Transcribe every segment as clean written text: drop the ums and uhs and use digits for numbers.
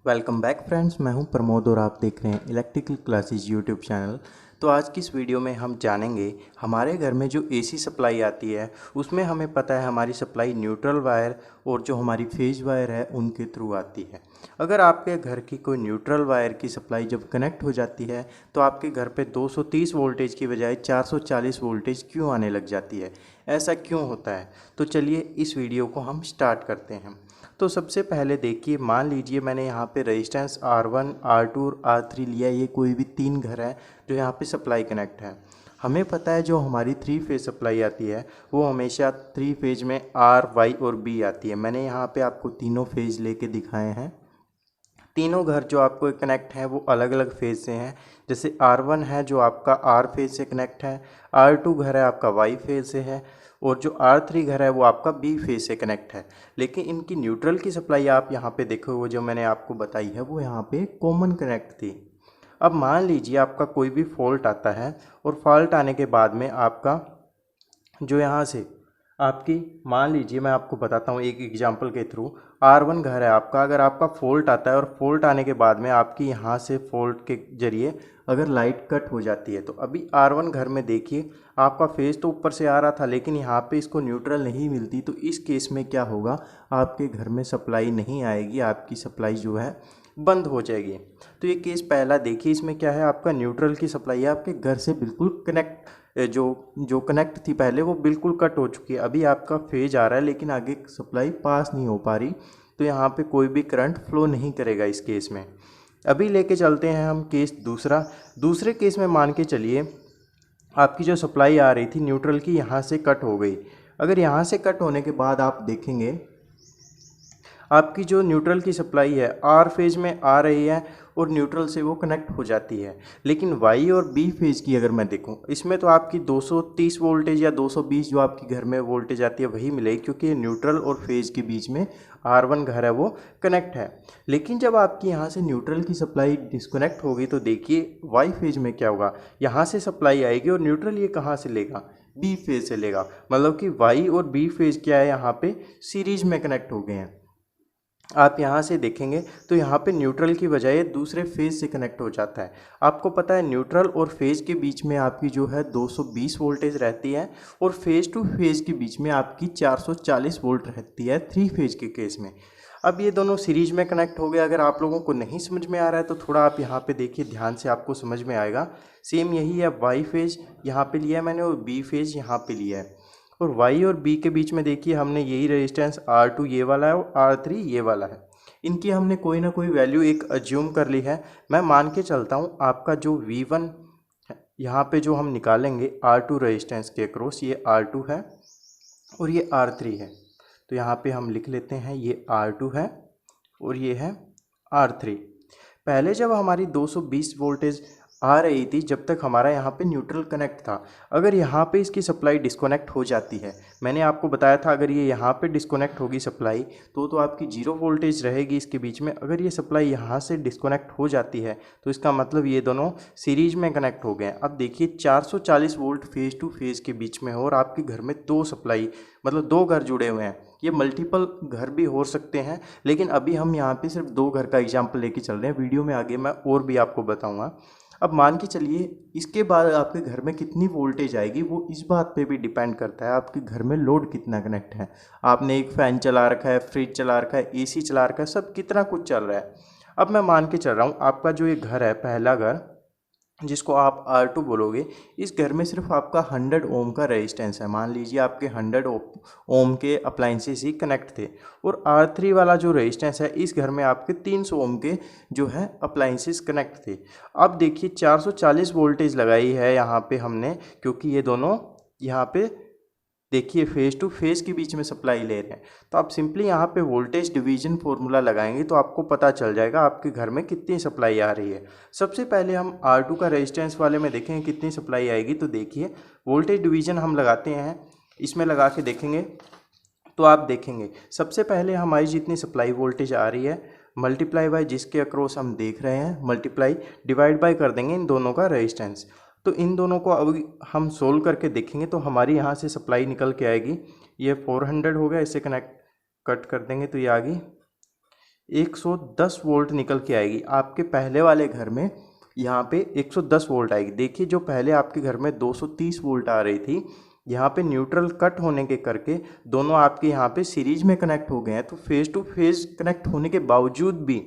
Welcome back friends, मैं हूं प्रमोद और आप देख रहे हैं इलेक्ट्रिकल क्लासेस यूट्यूब चैनल। तो आज की इस वीडियो में हम जानेंगे हमारे घर में जो एसी सप्लाई आती है उसमें हमें पता है हमारी सप्लाई न्यूट्रल वायर और जो हमारी फेज वायर है उनके थ्रू आती है। अगर आपके घर की कोई न्यूट्रल वायर की सप्लाई जब कनेक्ट हो जाती है तो आपके घर पे 230 वोल्टेज की बजाय 440 वोल्टेज क्यों आने लग जाती है, ऐसा क्यों होता है? तो चलिए इस वीडियो को हम स्टार्ट करते हैं। तो सबसे पहले देखिए, मान लीजिए मैंने यहाँ पे रेजिस्टेंस R1, R2 और R3 लिया। ये कोई भी तीन घर है जो यहाँ पे सप्लाई कनेक्ट है। हमें पता है जो हमारी थ्री फेज सप्लाई आती है वो हमेशा थ्री फेज में R, Y और B आती है। मैंने यहाँ पे आपको तीनों फेज लेके दिखाए हैं। तीनों घर जो आपको कनेक्ट हैं वो अलग अलग फेज से हैं। जैसे R1 है जो आपका R फेज से कनेक्ट है, R2 घर है आपका Y फेज से है और जो R3 घर है वो आपका B फेज से कनेक्ट है। लेकिन इनकी न्यूट्रल की सप्लाई आप यहाँ पे देखो, वो जो मैंने आपको बताई है वो यहाँ पे कॉमन कनेक्ट थी। अब मान लीजिए आपका कोई भी फॉल्ट आता है और फॉल्ट आने के बाद में आपका जो यहाँ से आपकी, मान लीजिए मैं आपको बताता हूँ एक एग्जांपल के थ्रू। R1 घर है आपका, अगर आपका फॉल्ट आता है और फॉल्ट आने के बाद में आपकी यहाँ से फॉल्ट के जरिए अगर लाइट कट हो जाती है तो अभी R1 घर में देखिए आपका फेज तो ऊपर से आ रहा था लेकिन यहाँ पे इसको न्यूट्रल नहीं मिलती। तो इस केस में क्या होगा, आपके घर में सप्लाई नहीं आएगी, आपकी सप्लाई जो है बंद हो जाएगी। तो ये केस पहला देखिए, इसमें क्या है, आपका न्यूट्रल की सप्लाई आपके घर से बिल्कुल कनेक्ट जो कनेक्ट थी पहले वो बिल्कुल कट हो चुकी है। अभी आपका फेज आ रहा है लेकिन आगे सप्लाई पास नहीं हो पा रही, तो यहाँ पे कोई भी करंट फ्लो नहीं करेगा इस केस में। अभी लेके चलते हैं हम केस दूसरे केस में मान के चलिए आपकी जो सप्लाई आ रही थी न्यूट्रल की यहाँ से कट हो गई। अगर यहाँ से कट होने के बाद आप देखेंगे आपकी जो न्यूट्रल की सप्लाई है आर फेज में आ रही है और न्यूट्रल से वो कनेक्ट हो जाती है। लेकिन वाई और बी फेज की अगर मैं देखूं, इसमें तो आपकी 230 वोल्टेज या 220 जो आपकी घर में वोल्टेज आती है वही मिलेगी, क्योंकि न्यूट्रल और फेज के बीच में R1 घर है वो कनेक्ट है। लेकिन जब आपकी यहाँ से न्यूट्रल की सप्लाई डिस्कनेक्ट होगी तो देखिए वाई फेज में क्या होगा, यहाँ से सप्लाई आएगी और न्यूट्रल ये कहाँ से लेगा, बी फेज से लेगा। मतलब कि वाई और बी फेज क्या है, यहाँ पे सीरीज में कनेक्ट हो गए हैं। आप यहाँ से देखेंगे तो यहाँ पे न्यूट्रल की बजाय दूसरे फेज से कनेक्ट हो जाता है। आपको पता है न्यूट्रल और फेज के बीच में आपकी जो है 220 वोल्टेज रहती है और फेज टू फेज के बीच में आपकी 440 वोल्ट रहती है थ्री फेज के केस में। अब ये दोनों सीरीज में कनेक्ट हो गए। अगर आप लोगों को नहीं समझ में आ रहा है तो थोड़ा आप यहाँ पे देखिए ध्यान से, आपको समझ में आएगा। सेम यही है, वाई फेज यहाँ पे लिया है मैंने और बी फेज यहाँ पे लिया है। और Y और B के बीच में देखिए हमने यही रेजिस्टेंस R2 ये वाला है और R3 ये वाला है। इनकी हमने कोई ना कोई वैल्यू एक अज्यूम कर ली है। मैं मान के चलता हूँ आपका जो V1 यहाँ पे जो हम निकालेंगे R2 रेजिस्टेंस के अक्रॉस, ये R2 है और ये R3 है। तो यहाँ पे हम लिख लेते हैं ये R2 है और ये है R3। पहले जब हमारी 220 वोल्टेज आ रही थी जब तक हमारा यहाँ पे न्यूट्रल कनेक्ट था, अगर यहाँ पे इसकी सप्लाई डिस्कनेक्ट हो जाती है, मैंने आपको बताया था अगर ये यहाँ पे डिस्कनेक्ट होगी सप्लाई तो आपकी जीरो वोल्टेज रहेगी इसके बीच में। अगर ये सप्लाई यहाँ से डिस्कनेक्ट हो जाती है तो इसका मतलब ये दोनों सीरीज में कनेक्ट हो गए। अब देखिए 440 वोल्ट फेज टू फेज के बीच में हो और आपके घर में दो सप्लाई, मतलब दो घर जुड़े हुए हैं। ये मल्टीपल घर भी हो सकते हैं लेकिन अभी हम यहाँ पे सिर्फ दो घर का एग्जाम्पल लेके चल रहे हैं। वीडियो में आगे मैं और भी आपको बताऊँगा। अब मान के चलिए इसके बाद आपके घर में कितनी वोल्टेज आएगी वो इस बात पे भी डिपेंड करता है आपके घर में लोड कितना कनेक्ट है। आपने एक फ़ैन चला रखा है, फ्रिज चला रखा है, एसी चला रखा है, सब कितना कुछ चल रहा है। अब मैं मान के चल रहा हूँ आपका जो ये घर है, पहला घर जिसको आप R2 बोलोगे, इस घर में सिर्फ आपका 100 ओम का रेजिस्टेंस है। मान लीजिए आपके 100 ओम के अप्लाइंसेस ही कनेक्ट थे और R3 वाला जो रेजिस्टेंस है इस घर में आपके 300 ओम के जो है अप्लाइंसेस कनेक्ट थे। अब देखिए 440 वोल्टेज लगाई है यहाँ पे हमने, क्योंकि ये दोनों यहाँ पे देखिए फेज टू फेज के बीच में सप्लाई ले रहे हैं। तो आप सिंपली यहाँ पे वोल्टेज डिवीजन फॉर्मूला लगाएंगे तो आपको पता चल जाएगा आपके घर में कितनी सप्लाई आ रही है। सबसे पहले हम R2 का रेजिस्टेंस वाले में देखेंगे कितनी सप्लाई आएगी। तो देखिए वोल्टेज डिवीजन हम लगाते हैं, इसमें लगा के देखेंगे तो आप देखेंगे सबसे पहले हमारी जितनी सप्लाई वोल्टेज आ रही है मल्टीप्लाई बाय जिसके अक्रॉस हम देख रहे हैं, मल्टीप्लाई डिवाइड बाय कर देंगे इन दोनों का रेजिस्टेंस। तो इन दोनों को अभी हम सोल्व करके देखेंगे तो हमारी यहाँ से सप्लाई निकल के आएगी। ये 400 हो गया, इसे कनेक्ट कट कर देंगे तो ये आ गई 110 वोल्ट निकल के आएगी। आपके पहले वाले घर में यहाँ पे 110 वोल्ट आएगी। देखिए जो पहले आपके घर में 230 वोल्ट आ रही थी, यहाँ पे न्यूट्रल कट होने के करके दोनों आपके यहाँ पे सीरीज में कनेक्ट हो गए हैं। तो फेज़ टू फेज़ कनेक्ट होने के बावजूद भी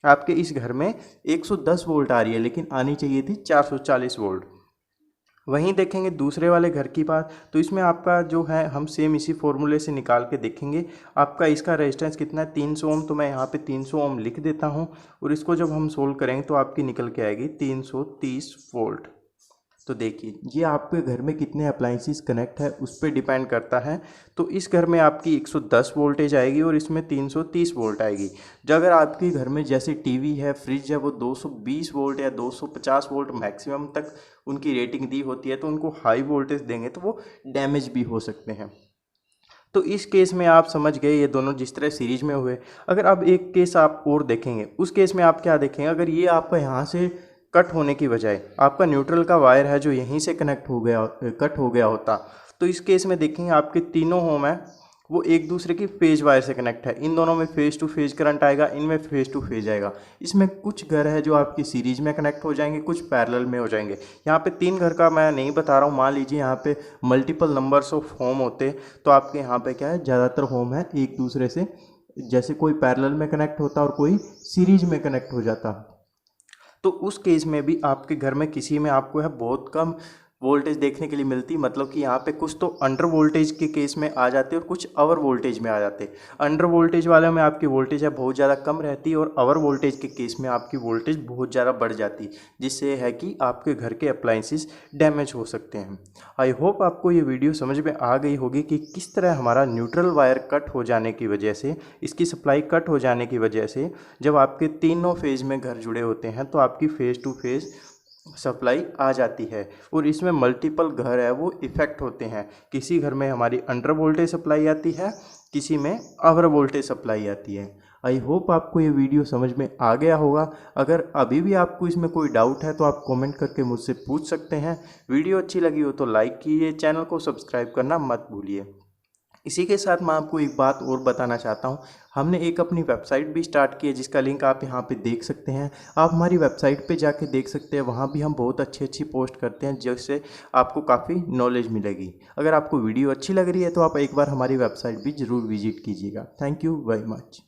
आपके इस घर में 110 वोल्ट आ रही है, लेकिन आनी चाहिए थी 440 वोल्ट। वहीं देखेंगे दूसरे वाले घर की बात, तो इसमें आपका जो है हम सेम इसी फॉर्मूले से निकाल के देखेंगे। आपका इसका रेजिस्टेंस कितना है, 300 ओम। तो मैं यहाँ पे 300 ओम लिख देता हूँ और इसको जब हम सोल्व करेंगे तो आपकी निकल के आएगी 330 वोल्ट। तो देखिए ये आपके घर में कितने अप्लाइंसेस कनेक्ट है उस पर डिपेंड करता है। तो इस घर में आपकी 110 वोल्टेज आएगी और इसमें 330 वोल्ट आएगी। जो अगर आपके घर में जैसे टीवी है, फ्रिज है, वो 220 वोल्ट या 250 वोल्ट मैक्सिमम तक उनकी रेटिंग दी होती है, तो उनको हाई वोल्टेज देंगे तो वो डैमेज भी हो सकते हैं। तो इस केस में आप समझ गए ये दोनों जिस तरह सीरीज में हुए। अगर अब एक केस आप और देखेंगे, उस केस में आप क्या देखेंगे, अगर ये आपका यहाँ से कट होने की बजाय आपका न्यूट्रल का वायर है जो यहीं से कनेक्ट हो गया, कट हो गया होता, तो इस केस में देखेंगे आपके तीनों होम है वो एक दूसरे की फेज वायर से कनेक्ट है। इन दोनों में फेज टू फेज करंट आएगा, इनमें फेज टू फेज आएगा। इसमें कुछ घर है जो आपकी सीरीज में कनेक्ट हो जाएंगे, कुछ पैरेलल में हो जाएंगे। यहाँ पे 3 घर का मैं नहीं बता रहा हूँ। मान लीजिए यहाँ पे मल्टीपल नंबर्स ऑफ होम होते, तो आपके यहाँ पे क्या है, ज़्यादातर होम है एक दूसरे से, जैसे कोई पैरेलल में कनेक्ट होता और कोई सीरीज में कनेक्ट हो जाता। तो उस केस में भी आपके घर में किसी में आपको है बहुत कम वोल्टेज देखने के लिए मिलती, मतलब कि यहाँ पे कुछ तो अंडर वोल्टेज के केस में आ जाते और कुछ ओवर वोल्टेज में आ जाते। अंडर वोल्टेज वाले में आपकी वोल्टेज है बहुत ज़्यादा कम रहती है और ओवर वोल्टेज के केस में आपकी वोल्टेज बहुत ज़्यादा बढ़ जाती, जिससे है कि आपके घर के अप्लाइंसेस डैमेज हो सकते हैं। आई होप आपको ये वीडियो समझ में आ गई होगी कि किस तरह हमारा न्यूट्रल वायर कट हो जाने की वजह से, इसकी सप्लाई कट हो जाने की वजह से, जब आपके तीनों फेज़ में घर जुड़े होते हैं तो आपकी फेज़ टू फेज़ सप्लाई आ जाती है और इसमें मल्टीपल घर है वो इफ़ेक्ट होते हैं। किसी घर में हमारी अंडर वोल्टेज सप्लाई आती है, किसी में ओवर वोल्टेज सप्लाई आती है। आई होप आपको ये वीडियो समझ में आ गया होगा। अगर अभी भी आपको इसमें कोई डाउट है तो आप कमेंट करके मुझसे पूछ सकते हैं। वीडियो अच्छी लगी हो तो लाइक कीजिए, चैनल को सब्सक्राइब करना मत भूलिए। इसी के साथ मैं आपको एक बात और बताना चाहता हूँ, हमने एक अपनी वेबसाइट भी स्टार्ट की है जिसका लिंक आप यहाँ पे देख सकते हैं। आप हमारी वेबसाइट पे जाके देख सकते हैं, वहाँ भी हम बहुत अच्छी पोस्ट करते हैं जिससे आपको काफ़ी नॉलेज मिलेगी। अगर आपको वीडियो अच्छी लग रही है तो आप एक बार हमारी वेबसाइट भी ज़रूर विजिट कीजिएगा। Thank you very much.